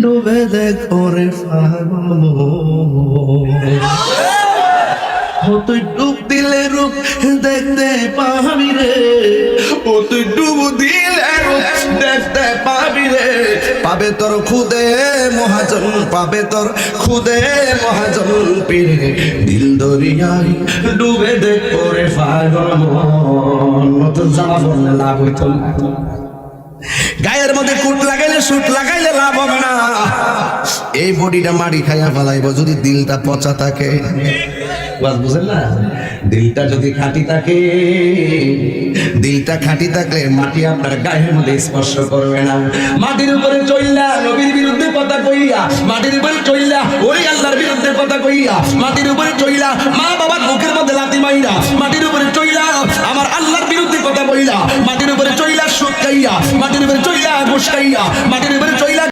ডুবে দেখ ওরে ও তুই ডুব দিলে রূপ দেখতে পাবি রে, ও তুই ডুব দিলে রূপ দেখতে পাবি রে। পাবে তোর খুদে মহাজন, পাবে তোর খুদে মহাজন পীরে। দিল দরিয়ায় ডুবে দেখ ওরে পাগল মন। জামা বললে লাভ হইতো না, গায়ের মধ্যে কুট লাগাইলে সুট লাগাইলে লাভ হবে না। এই বডিটা মাটি খাইয়া ফেলাইব যদি দিলটা পচা থাকে। বুঝেন না, দিলটা যদি খাঁটি থাকে, দিলটা খাঁটি থাকলে মাটি আপনার গায়ের মধ্যে স্পর্শ করবে না। মাটির উপরে চইলা নবীর বিরুদ্ধে কথা কইয়া, মাটির উপরে চইলা ওই আল্লাহর বিরুদ্ধে কথা কইয়া, মাটির উপরে চইলা মা বাবার বুকের মধ্যে লাথি মাইরা, মাটির উপরে চইলা আমার আল্লাহর বিরুদ্ধে কথা কইলা, মাটির উপরে চইলা সুদ খাইয়া, মাটির উপরে চইলা ঘুষ খাইয়া, মাটির উপরে চইলা